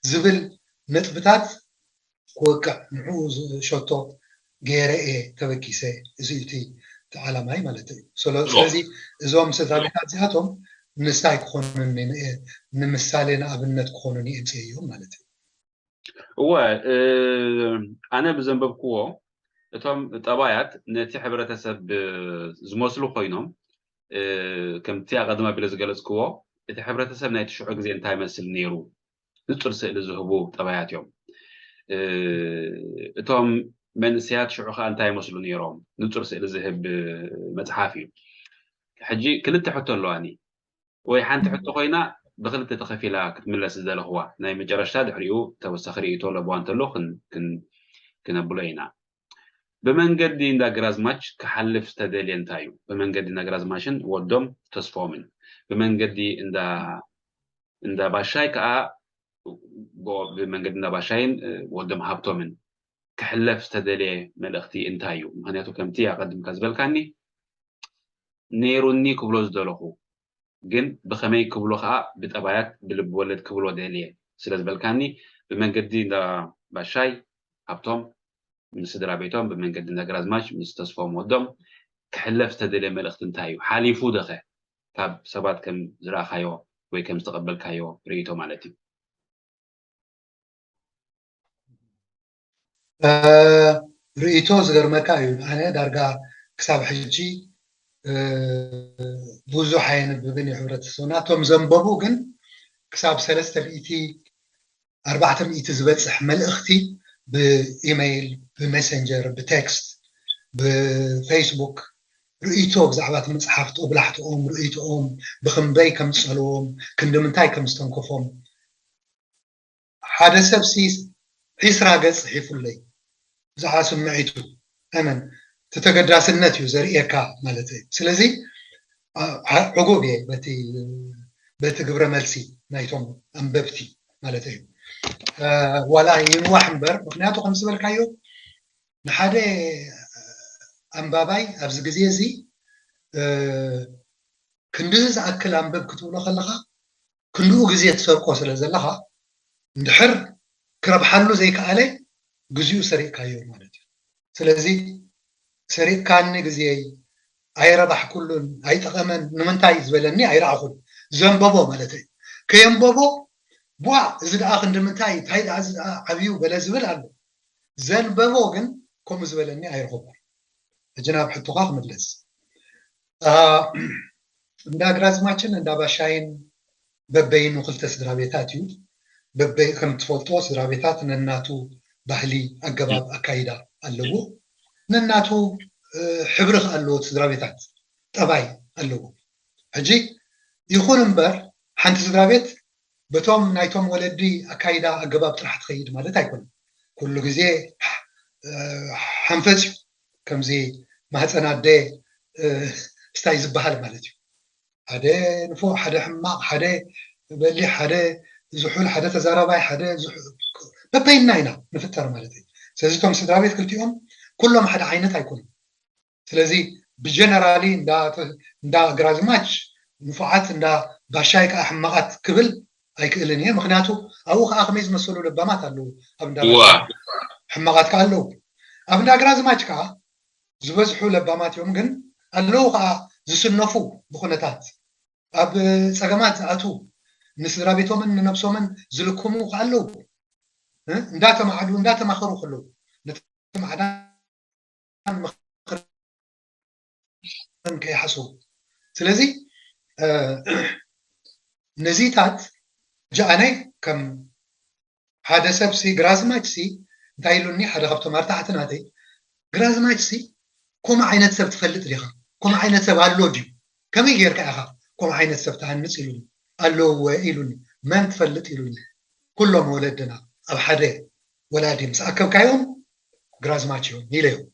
زبل نطبطات وقع نعوز شوتو غيره تبكيسه زيتي تعالى ماي مالتي سلازي زوم سدرابيتات زياتهم نستاي كونن نمثالنا ابنت كونن يجيو مالتي هو انا بزنببكو እቶም ጠባያት ነቲ ሕብረተሰብ ዝመስሉ ኮይኖም ከምቲ ኣቀድማ ቢለ ዝገለጽክዎ እቲ ሕብረተሰብ ናይቲ ሽዑ ግዜ እንታይ መስል ነይሩ ንጹር ስእሊ ዝህቡ ጠባያት እዮም እቶም መንስያት ሽዑ ከዓ እንታይ መስሉ ነይሮም ንጹር ስእሊ ዝህብ መጽሓፍ እዩ ሕጂ ክልተ ሕቶ ኣለዋኒ ወይ ሓንቲ ሕቶ ኮይና ብክልተ ተኸፊላ ክትምለስ ዘለኽዋ ናይ መጨረሻ ድሕሪኡ ተወሳኺ ርእይቶ ለብዋ እንተሎ ክነብሎ ኢና بمنجدي نداغرازماش كحلف تدلي انتايو بمنجدي نداغرازماشن ودوم تسفومن بمنجدي اندا باشاي كا بمنجدي اندا باشاين ودوم هابتومن كحلف تدلي ملختي انتايو مهنياتو كمتي اقدم كازبلكاني نيروني كبلوز دلخو جن بخمي كبلو خا بطبايات بلب ولد كبلو دلي سلاز بلكاني بمنجدي اندا باشاي هابتوم من سدرا بيتهم بمنقد نغرازماش مستسفوم ودم كحلف تدلي ملخت انتايو حاليفو دخه كاب سبات كم زرا خايو وي كم استقبل كايو ريتو مالتي ريتو زغر مكايو انا دارغا كساب حجي بوزو حين ببني حورت سوناتهم زنببو كن كساب 300 زبصح ملختي بإيميل بمسنجر بتكست بفيسبوك رؤيتو بزعبات مصحفت وبلحتهم رؤيتهم بخمبي كم تصلوهم كندمنتاي كم استنكفهم حدا سبسيس عسرا قص حيفلي زعا سمعيتو أمن تتقداسنت يزريكا مالتي سلازي عقوبي بتي قبر ملسي نايتهم أنببتي مالتي ولا ينوح مبر مخنياتو خمس بالكايو نحادي أنباباي أبز جزيزي كندوز أكل أنباب كتبولا خلها كندو جزية سرقو سلازلها ندحر كرب حلو زي كالي جزيو سريق كايو مالتي سلازي سريق كان جزيي أي ربح كلن أي تقمن نمنتاي زبلني أي راخد زنبابو مالتي كينبابو بوا زد آخر دمنتاي تايد عزد عبيو بلا زبل عنه زن بموغن كم زبلني أي رغبر جناب حتو خاخ مدلس ندا غرازماچن ندا باشاين ببين وخلت سدرابيتاتيو ببي كم تفولتو سدرابيتات نناتو ባህሊ ኣገባብ ኣካይዳ ኣለዎ ነናቱ ሕብርኽ ኣለዎ ስድራቤታት ጠባይ ኣለዎ ሕጂ ይኹን እምበር ሓንቲ ስድራቤት በቶም ናይቶም ወለዲ ኣካይዳ ኣገባብ ጥራሕ ትኸይድ ማለት ኣይኮነን ኩሉ ግዜ ሓንፈፅ ከምዚ ማህፀናደ ስታይ ዝበሃል ማለት እዩ ሓደ ንፎ ሓደ ሕማቕ ሓደ በሊሕ ሓደ ዝሑል ሓደ ተዛራባይ ሓደ በበይና ኢና ንፍጠር ማለት እዩ ስለዚ ቶም ስድራቤት ክልቲኦም ኩሎም ሓደ ዓይነት ኣይኮኑን ስለዚ ብጀነራሊ እንዳ ግራዝማች ንፉዓት እንዳ ባሻይ ከዓ ሕማቓት ክብል ኣይክእልን እየ ምክንያቱ ኣብኡ ከዓ ከመይ ዝመሰሉ ልባማት ኣለዉ ኣብ እንዳ ሕማቓት ከዓ ኣለዉ ኣብ እንዳ ግራዝማች ከዓ ዝበዝሑ ለባማት እዮም ግን ኣለዉ ከዓ ዝስነፉ ብኩነታት ኣብ ፀገማት ዝኣቱ ንስድራ ቤቶምን ንነብሶምን ዝልክሙ ከዓ ኣለዉ እንዳተማዕዱ እንዳተማኸሩ ከለዉ ነተማዕዳን ምክርን ከይሓስቡ ስለዚ ነዚታት ጃኣነይ ከም ሓደ ሰብሲ ግራዝማችሲ እንታይ ኢሉኒ ሓደ ካብቶም ኣርታሕትናተይ ግራዝማችሲ كم عينت سب تفلت ليها كم عينت سب على لوديو كم يجير كأخا كم عينت سب تهنس إلوني قالوا إلوني ما تفلت إلوني كلهم ولدنا أو حدا ولادي مسأكب كيوم جراز ماتشون يليو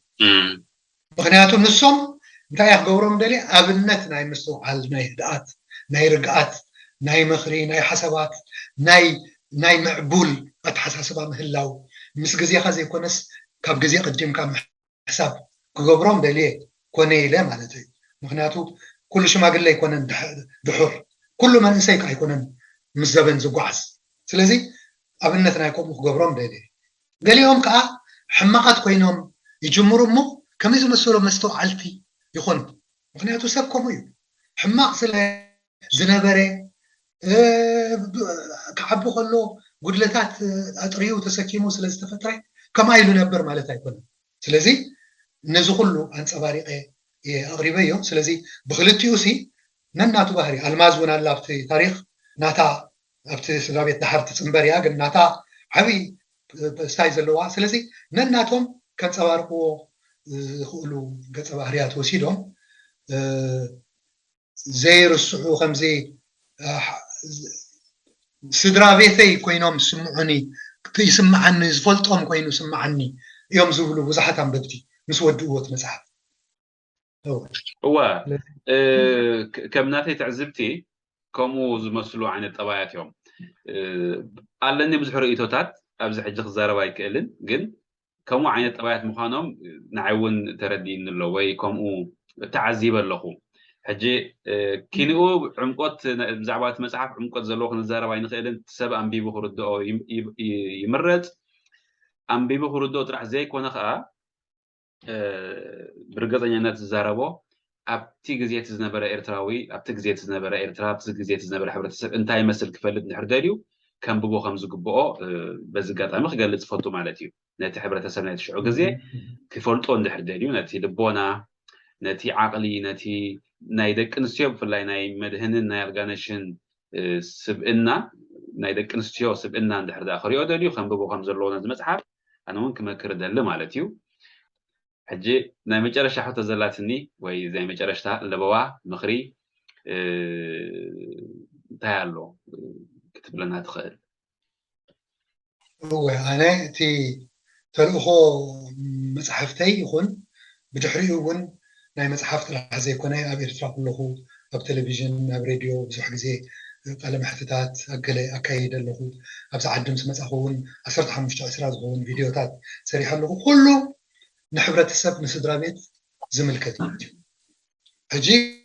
بغنياتهم نصهم انتي يخبرهم دلي أبنت ناي مستوعب ناي دقات ناي رقات ناي مخري ناي حسابات ناي معبول أتحساسبها مهلاو مس جزية خزي كونس كاب جزية قديم كام حساب كجبرهم دلي كوني لا معناته مغنياتو كل شو ما قال لي يكون دحور كل ما نسيك يكون مزبن زقعس سلازي أبنتنا يكون مخبرهم دلي دليهم كا حماقات كوينهم يجمروا مو كم يزمسوا مستوعلتي يخون مغنياتو سبكم يو حماق سلا زنبري كعبو خلو قدلتات أطريو تسكيمو سلا استفتري كما يلو نبر مالتا يكون سلازي نزو كله أنت أباري أغريبيو سلازي بخلتيوسي نناتو بحري المازون الله في تاريخ ناتا أبتي سلابيت دحرت تنبريا قل ناتا عبي ستايز اللواء سلازي نناتهم كان تباركو خلو قد أباريات وسيدهم زير السعو خمزي سدرا بيثي كوينهم سمعني يسمعني زفلتهم كوينو سمعني يوم زبلو بزحت عم ببتي مس ودوت مسحب هو كم ناتي تعزبتي كمو زمسلو عن الطبيعات يوم قالني بزح رؤيتوتات ابز حج خزاربا يكلن جن كمو عين الطبيعات مخانهم نعون تردين اللو وي كمو تعذيب اللخو حجي كينو عمقوت بزعبات مسحف عمقوت زلو خنزاربا ينخيلن تسب انبيبو خردو يمرد انبيبو خردو طرح زي كونه خا برغزانيات زاربو ابتي غزيت زنبره ايرتراوي ابتي غزيت زنبره ايرترا ابتي غزيت زنبره حبرتسب انتاي مسل كفلت نحرداليو كان ببو خمز غبو بزغاطامي خغلص فوتو مالتيو نتي حبرتسب نتي شعو غزي كفلطو ندحرداليو نتي لبونا نتي عقلي نتي نايدك نسيو بفلاي ناي مدهنن ناي ارغانيشن سبئنا نايدك نسيو سبئنا ندحرد اخريو داليو كان ببو خمز لون مصحف انا ممكن مكر دل مالتيو حجي ناي مجرش حتى زلاتني وي زي مجرشتا لبوا مخري تايالو كتب لنا تخيل هو أنا تي تلقو مصحفتي يكون بدحريو ون ناي مصحفت الحزي كوناي أبي إرترا كله أب تلفزيون أب راديو بزح زي قلم حتتات أقلي أكيد له أبز عدم سمسخون أسرت حمشت أسرات هون فيديوهات سريحة له كله نحبرت السب نسدرا بيت زمل كتير أجي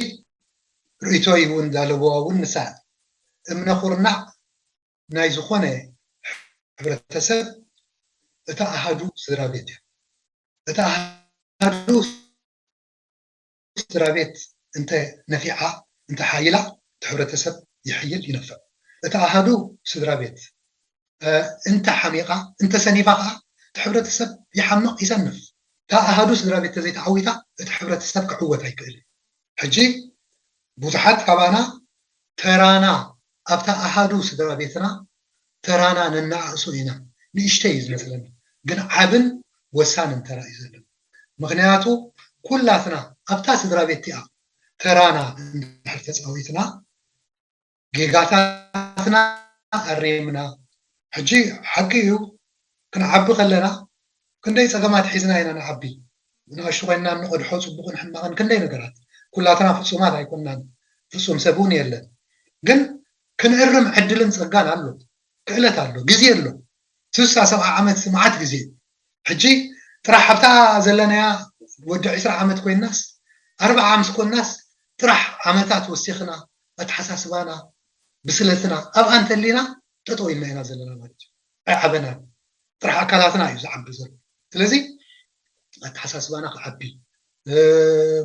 رؤيتو يون دالبوا ون نساء من خورنا ناي زخونه حبرت السب أتأهدوا سدرا بيت أتأهدوا سدرا بيت أنت نفيعة أنت حايلة حبرت السب يحيل ينفع أتأهدوا سدرا بيت أنت حميقة أنت سنيفة حبرت السب يحمق يسنف تأهدوا سدرا بيت زي تعويتا حبرت السب كعوة هيكل حجي بوزحات كبانا ترانا أبتا أهدوا سدرا بيتنا ترانا ننعسو هنا نشتيز مثلا قنا عبن وسان انترا يزلم مغنياتو كلاتنا أبتا سدرا بيتنا ترانا نحرتز أويتنا جيغاتنا الريمنا حجي حقيو كنا عبي خلنا كندي سقمات حزنا هنا نعبي وناشوغينا نقعد حوص بقون حماغن كندي نقرات كلاتنا فصومات هيكوننا فصوم سبوني يلا قن كنقرم عدلن صقان علو كإلت علو جزي له 6-7 عامات سمعات جزي حجي ترح حبتا زلنا ودع 10 عامات كوين ناس 4 عامات كوين ناس ترح عامتات وسيخنا اتحساسبانا بسلتنا أب أنت لينا تطوي لنا زلنا مالك عبنا ترح أكلاتنا يزعب بزر لذي اتحساسبانا عبي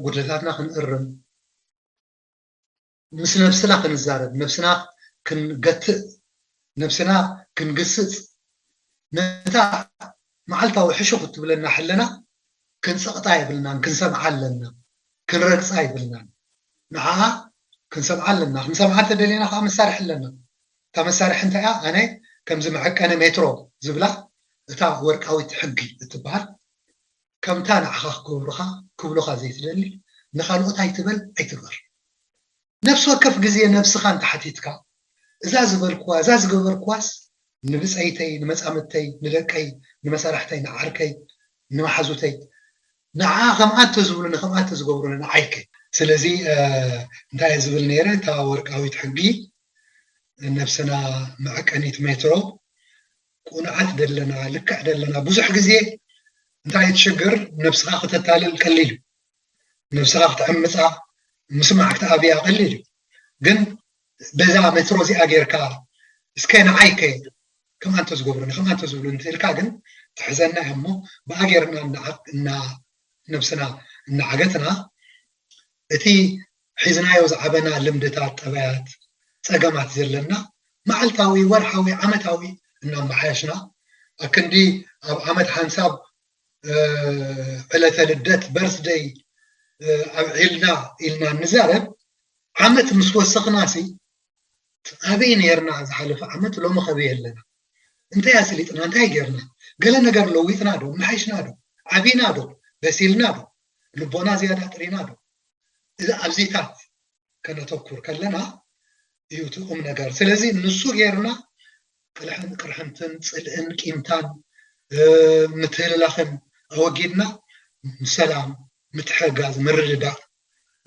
قدرتاتنا خنقرم مس نفسنا كنزارب نفسنا كنقتل نفسنا كنقصص نتا معلتا وحشو كتبلنا حلنا كنسقطا يبلنا كنسمع لنا كنرقصا يبلنا معها كنسمع لنا كنسمع تدلينا خا مسارح لنا تا مسارح انت انا كم زمعك انا مترو زبلا تا ورقاوي حقي تبال ከምታ ንዓኻ ክብሉኻ ዘይትደሊ ንኻልኦት ኣይትበል ኣይትግበር ነፍሲ ወከፍ ግዜ ነፍስኻ እንተሓቲትካ እዛ ዝገበርክዋስ ንብፀይተይ ንመፃምድተይ ንደቀይ ንመሳርሕተይ ንዓርከይ ንማሓዙተይ ንዓ ከምኣቶ ዝብሉ ንከምኣቶ ዝገብሩ ንዓይከ ስለዚ እንታይ ዝብል ነይረ እታ ወርቃዊት ሕጊ ነፍስና መዐቀኒት ሜትሮ ቁንዓት ደለና ልክዕ ደለና ብዙሕ ግዜ እንታይ ትሽግር ነፍስኻ ክትታልል ቀሊል ነፍስኻ ክትዕምፃ ምስማዕ ክትኣብያ ቀሊል ግን በዛ ሜትሮ እዚኣ ጌርካ እስከ ንዓይከ ከምኣንተ ዝገብሩኒ ከምኣንተ ዝብሉ እንትልካ ግን ትሕዘና እሞ ብኣጌርና ነፍስና እናዓገትና እቲ ሒዝናዮ ዝዓበና ልምድታት ጠባያት ፀገማት ዘለና መዓልታዊ ወርሓዊ ዓመታዊ እናመሓየሽና ኣብ ክንዲ ኣብ ዓመት ሓንሳብ ዕለተ ልደት በርስደይ ኣብዒልና ኢልና ንዛረብ ዓመት ምስ ወሰኽናሲ ኣበይ ነርና ዝሓለፈ ዓመት ሎሚ ኸበይ ኣለና እንታይ ኣስሊጥና እንታይ ጌርና ገለ ነገር ለዊጥና ዶ መሓይሽና ዶ ዓቢና ዶ በሲልና ዶ ልቦና ዝያዳ ጥሪና ዶ እዚ ኣብዚታት ከነተኩር ከለና እዩ ትቁም ነገር ስለዚ ንሱ ጌርና ቅርሕንትን ፅልእን ቂምታን ምትህልላኽን ኣወጊድና ሰላም ምትሕጋዝ ምርድዳእ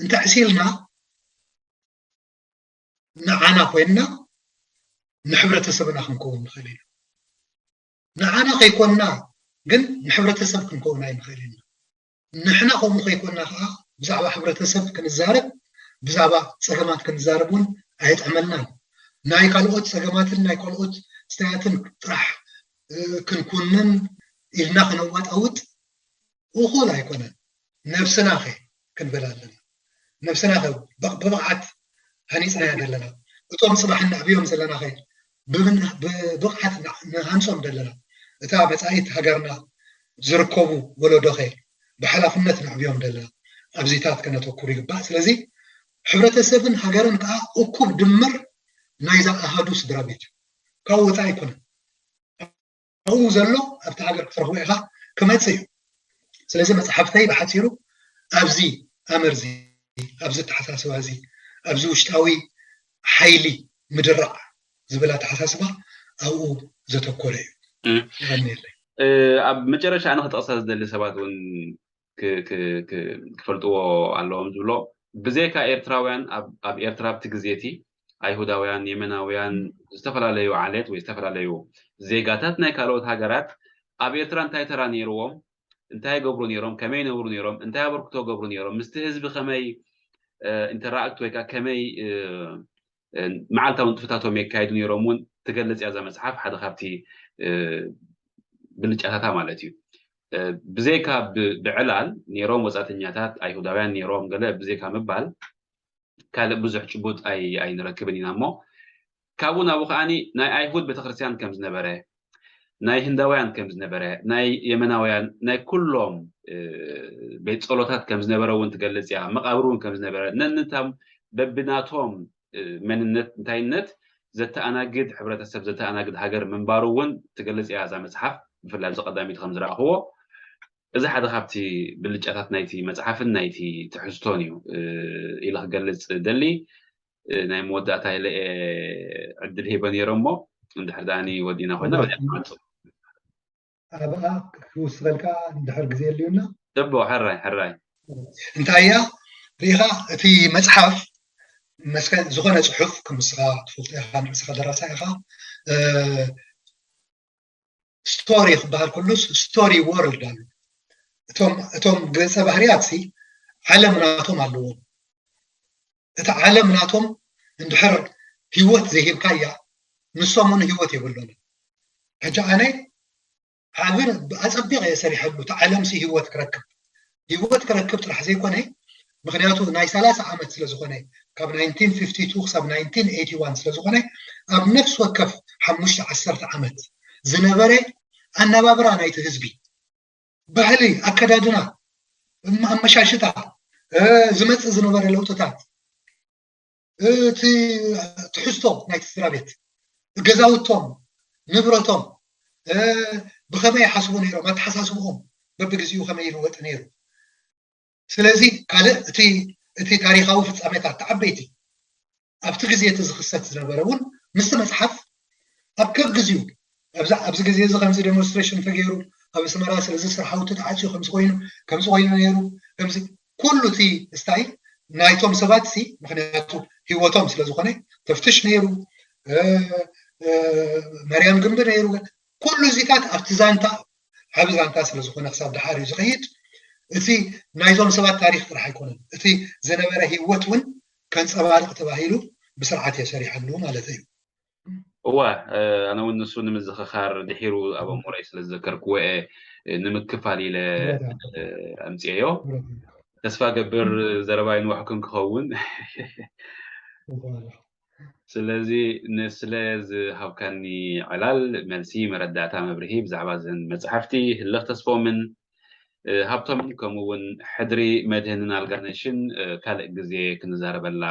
እንተዕሲልና ንዓና ኮይንና ንሕብረተሰብና ክንከውን ንኽእል ኢና ንዓና ከይኮንና ግን ንሕብረተሰብ ክንከውን ኣይንኽእል ኢና ንሕና ከምኡ ከይኮንና ከዓ ብዛዕባ ሕብረተሰብ ክንዛረብ ብዛዕባ ፀገማት ክንዛረብ እውን ኣይጥዕመልናን ናይ ካልኦት ፀገማትን ናይ ካልኦት ስተያትን ጥራሕ ክንኩንን ኢልና ክነዋጣውጥ እኹል ኣይኮነን ነፍስና ኸ ክንብል ኣለና ነፍስና ኸ ብብቕዓት ሃኒፅናያ ዘለና እቶም ፅባሕ ንዕብዮም ዘለና ኸ ብብቕዓት ንሃንፆም ዘለና እታ መፃኢት ሃገርና ዝርከቡ ወለዶ ኸ ብሓላፍነት ንዕብዮም ዘለና ኣብዚታት ከነተኩር ይግባእ ስለዚ ሕብረተሰብን ሃገርን ከዓ እኩብ ድምር ናይዛ ኣሃዱ ስድራ ቤት እዩ ካብ ወፃኢ ኣይኮነን ኣብኡ ዘሎ ኣብቲ ሃገር ክትረኽቦ ኢኻ ክመፅእ እዩ ስለዚ መፅሓፍተይ ብሓፂሩ ኣብዚ ኣመርዚ ኣብዚ ተሓሳስባ እዚ ኣብዚ ውሽጣዊ ሓይሊ ምድራቕ ዝብላ ተሓሳስባ ኣብኡ ዘተኮረ እዩ ይغنيለይ ኣብ መጨረሻ ኣነ ክጠቕሳ ዝደሊ ሰባት እውን ክፈልጥዎ ኣለዎም ዝብሎ ብዘይካ ኤርትራውያን ኣብ ኤርትራ ኣብቲ ግዜቲ ኣይሁዳውያን የመናውያን ዝተፈላለዩ ዓሌት ወይ ዝተፈላለዩ ዜጋታት ናይ ካልኦት ሃገራት ኣብ ኤርትራ እንታይ ተራ ነይርዎም እንታይ ገብሩ ነይሮም ከመይ ነብሩ ነይሮም እንታይ ኣበርክቶ ገብሩ ነይሮም ምስቲ ህዝቢ ከመይ ኢንተራክት ወይ ከዓ ከመይ መዓልታዊ ንጥፍታቶም የካይዱ ነይሮም እውን ትገልፅ እያ እዛ መፅሓፍ ሓደ ካብቲ ብልጫታታ ማለት እዩ ብዘይካ ብዕላል ነይሮም ወፃተኛታት ኣይሁዳውያን ነይሮም ገለ ብዘይካ ምባል ካልእ ብዙሕ ጭቡጥ ኣይንረክብን ኢና እሞ ካብኡ ናብኡ ከዓኒ ናይ ኣይሁድ ቤተክርስትያን ከም ዝነበረ ናይ ህንዳውያን ከም ዝነበረ ናይ የመናውያን ናይ ኩሎም ቤት ፀሎታት ከም ዝነበረ እውን ትገልፅ እያ መቃብር እውን ከም ዝነበረ ነንታም በብናቶም መንነት እንታይነት ዘተኣናግድ ሕብረተሰብ ዘተኣናግድ ሃገር ምንባሩ እውን ትገልፅ እያ እዛ መፅሓፍ ብፍላይ ዝቀዳሚት ከም ዝረኣኽዎ እዚ ሓደ ካብቲ ብልጫታት ናይቲ መፅሓፍን ናይቲ ትሕዝቶን እዩ ኢለ ክገልፅ ደሊ ናይ መወዳእታ ኢለ ዕድል ሂበ ነይሮ እሞ እንድሕር ዳኣኒ ወዲና ኮይና ኣብኣ ክውስበልካ እንድሕር ግዜ የልዩና ደቦ ሕራይ እንታይ እያ ሪኢኻ እቲ መፅሓፍ መስከን ዝኾነ ፅሑፍ ከምስኻ ትፈልጦ ኢኻ ንዕስኻ ደራሳ ኢኻ ስቶሪ ክበሃል ከሎስ ስቶሪ ወርልድ ኣሎ እቶም ገፀ ባህርያት ዓለም ናቶም ኣለዎም እቲ ዓለም ናቶም እንድሕር ሂወት ዘይሂብካያ ንሶም እውን ሂወት የብሎምን ሕጂ ኣነ ዓብር ኣፀቢቐ እየ ሰሪሐሉ እቲ ዓለም ሂወት ክረክብ ጥራሕ ዘይኮነ ምክንያቱ ናይ 30 ዓመት ስለ ዝኾነ ካብ 1952 ክሳብ 1981 ስለ ዝኾነ ኣብ ነፍሲ ወከፍ 5-10 ዓመት ዝነበረ ኣነባብራ ናይቲ ህዝቢ ባህሊ ኣከዳድና ኣመሻሽታ ዝመፅእ ዝነበረ ለውጥታት እቲ ትሕዝቶ ናይቲ ስድራ ቤት ገዛውቶም ንብረቶም ብኸመይ ይሓስቡ ነይሮም ኣተሓሳስብኦም በብግዚኡ ከመይ ይልወጥ ነይሩ ስለዚ ካልእ እቲ ታሪኻዊ ፍጻሜታት ተዓበይቲ ኣብቲ ግዜ እቲ ዝኽሰት ዝነበረ እውን ምስቲ መፅሓፍ ኣብ ከግዚኡ ኣብዚ ግዜ እዚ ከምዚ ዴሞንስትሬሽን ተገይሩ ኣብ ኣስመራ ስለዚ ስርሓውቲ ተዓፅዩ ከምዚ ኮይኑ ነይሩ ከምዚ ኩሉ እቲ ስታይ ናይቶም ሰባት ሲ ምክንያቱ ሂወቶም ስለ ዝኾነ ተፍትሽ ነይሩ ማርያም ግንቢ ነይሩ ኩሉ እዚታት ኣብቲ ዛንታ ዓብ ዛንታ ስለ ዝኾነ ክሳብ ድሓር እዩ ዝኸይድ እቲ ናይዞም ሰባት ታሪክ ጥራሕ ኣይኮነን እቲ ዝነበረ ሂወት እውን ከንፀባርቕ ተባሂሉ ብስርዓት የሰሪሐሉ ማለት እዩ እዋ ኣነ እውን ንሱ ንምዝኽኻር ድሒሩ ኣብ ኣእምሮይ ስለ ዝዘከርክዎ ንምክፋል ኢለ ኣምፅዮ ተስፋ ገብር ዘረባይ ንዋሕኩም ክኸውን ስለዚ ንስለ ዝሃብካኒ ዕላል መልሲ መረዳእታ መብርሂ ብዛዕባ ዘን መፅሓፍቲ ህልኽ ተስፎምን ሃብቶምን ከምኡ እውን ሕድሪ መድህንን ኣልጋነሽን ካልእ ግዜ ክንዛረበላ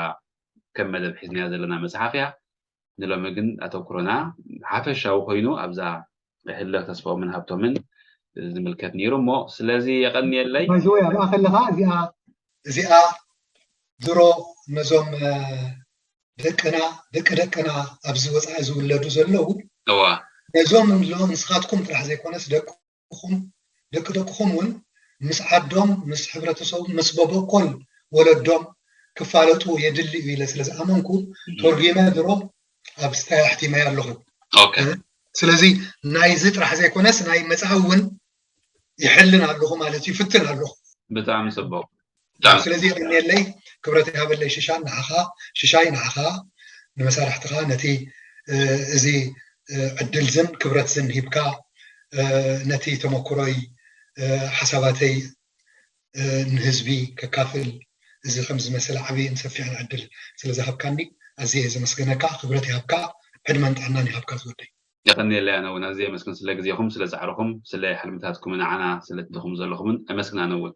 ከም መደብ ሒዝናያ ዘለና መፅሓፍ እያ ንሎሚ ግን ኣተኩሮና ሓፈሻዊ ኮይኑ ኣብዛ ህልኽ ተስፎምን ሃብቶምን ዝምልከት ነይሩ እሞ ስለዚ የቐኒየለይ ማይዞያ ኣብኣ ከለኻ እዚኣ ድሮ ነዞም ደቅና ኣብዚ ወፃኢ ዝውለዱ ዘለዉ ነዞም ንስኻትኩም ጥራሕ ዘይኮነስ ደቅኹም እውን ምስ ዓዶም ምስ ሕብረተሰቡ ምስ በበቆል ወለዶም ክፋለጡ የድሊ እዩ ኢለ ስለ ዝኣመንኩ ተርጊመ ድሮ ኣብ ስታይ ኣሕቲመያ ኣለኹ ስለዚ ናይዚ ጥራሕ ዘይኮነስ ናይ መፅሓፍ እውን ይሕልን ኣለኹ ማለት እዩ ይፍትን ኣለኹ ብጣዕሚ ፅቡቅ ስለዚ የለይ ክብረት ይሃበለይ ሽሻይ ንዓኻ ንመሳርሕትኻ ነቲ እዚ ዕድል ዝን ክብረት ዝን ሂብካ ነቲ ተመክሮይ ሓሳባተይ ንህዝቢ ከካፍል እዚ ከም ዝመስለ ዓብይን ሰፊሕን ዕድል ስለዝሃብካኒ ኣዝየ ዘመስገነካ ክብረት ይሃብካ ዕድመን ጥዕናን ይሃብካ ዝወደይ يقني أنا ونازي مسكن سلك زيهم سل زعرهم سل حلمتاتكم من عنا سل تدخم زلهم أمسكنا نول